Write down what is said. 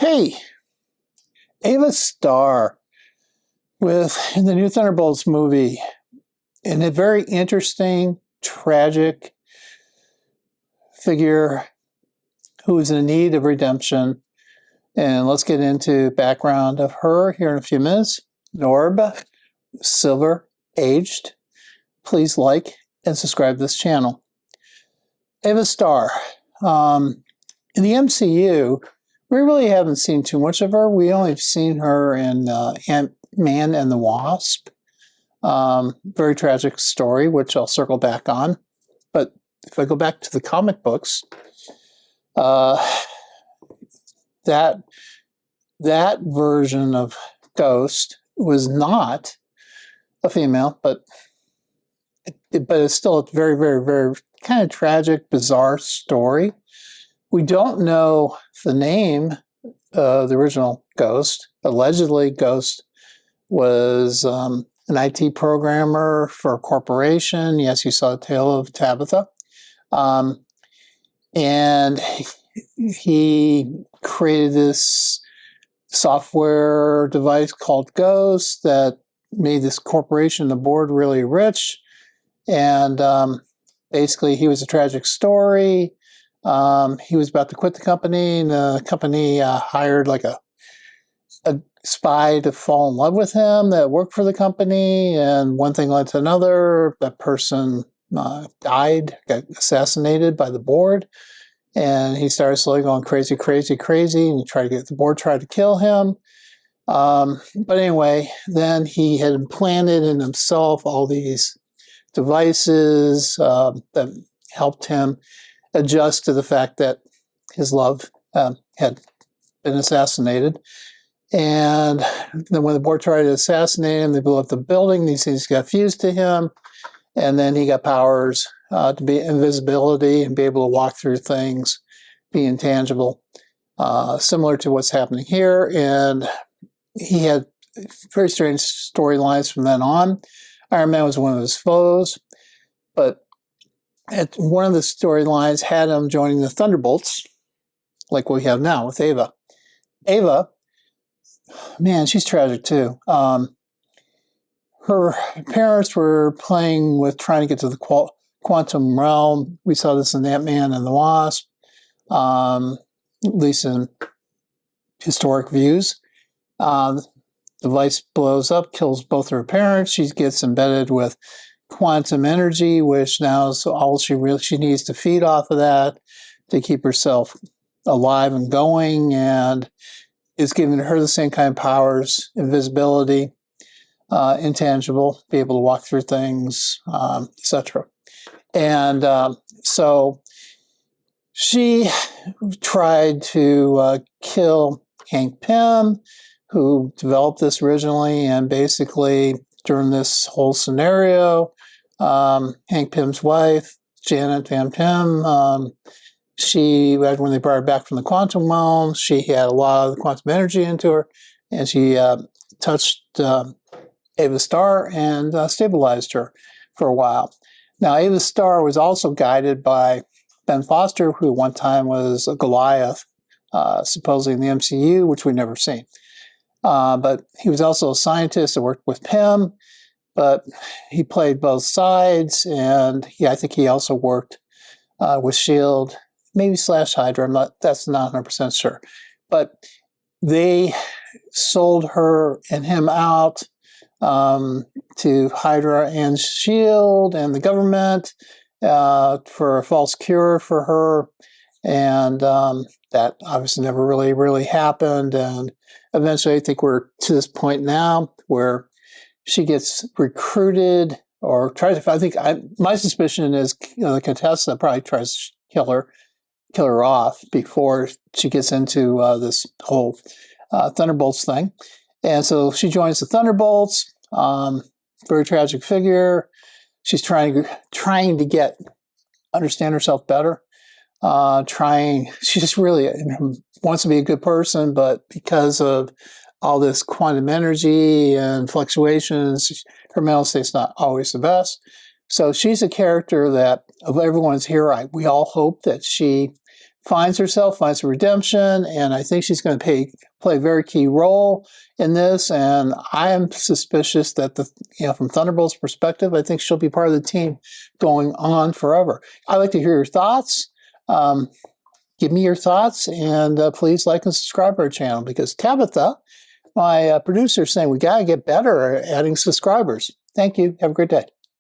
Hey, Ava Starr in the new Thunderbolts movie, and a very interesting, tragic figure who is in need of redemption. And let's get into background of her here in a few minutes. Norb, Silver, aged. Please like and subscribe to this channel. Ava Starr. In the MCU, we really haven't seen too much of her. We only have seen her in Ant-Man and the Wasp. Very tragic story, which I'll circle back on. But if I go back to the comic books, that version of Ghost was not a female, but it's still a very, very, very kind of tragic, bizarre story. We don't know the name of the original Ghost. Allegedly, Ghost was an IT programmer for a corporation. Yes, you saw the tale of Tabitha. And he created this software device called Ghost that made this corporation, the board, really rich. And basically, he was a tragic story. He was about to quit the company, and the company hired like a spy to fall in love with him that worked for the company, and one thing led to another. That person died, got assassinated by the board, and he started slowly going crazy, crazy, crazy, and the board tried to kill him. But anyway, then he had implanted in himself all these devices that helped him adjust to the fact that his love had been assassinated. And then when the board tried to assassinate him, they blew up the building. These things got fused to him. And then he got powers to be invisibility and be able to walk through things, be intangible, similar to what's happening here. And he had very strange storylines from then on. Iron Man was one of his foes, but one of the storylines had him joining the Thunderbolts, like we have now with Ava. Ava, man, she's tragic too. Her parents were playing with trying to get to the quantum realm. We saw this in Ant-Man and the Wasp, at least in historic views. The device blows up, kills both her parents. She gets embedded with quantum energy, which now is all she needs to feed off of that to keep herself alive and going, and is giving her the same kind of powers: invisibility, intangible, be able to walk through things, etc. And so she tried to kill Hank Pym, who developed this originally, and basically during this whole scenario, Hank Pym's wife, Janet Van Pym, when they brought her back from the quantum realm, she had a lot of the quantum energy into her, and she touched Ava Star and stabilized her for a while. Now, Ava Star was also guided by Ben Foster, who one time was a Goliath, supposedly in the MCU, which we've never seen. But he was also a scientist that worked with Pym, but he played both sides, and I think he also worked with S.H.I.E.L.D., maybe / Hydra. That's not 100% sure. But they sold her and him out to Hydra and S.H.I.E.L.D. and the government for a false cure for her, and that obviously never really happened. And eventually, I think we're to this point now where she gets recruited or tries to. I think my suspicion is the Contessa probably tries to kill her off before she gets into this whole Thunderbolts thing. And so she joins the Thunderbolts. Very tragic figure. She's trying to understand herself better. She just really wants to be a good person, but because of all this quantum energy and fluctuations, her mental state's not always the best. So she's a character that, of everyone's here, we all hope that she finds herself, finds redemption, and I think she's going to play a very key role in this. And I am suspicious that from Thunderbolts' perspective, I think she'll be part of the team going on forever. I'd like to hear your thoughts. Give me your thoughts, and please like and subscribe to our channel, because Tabitha, my producer, is saying we got to get better at adding subscribers. Thank you. Have a great day.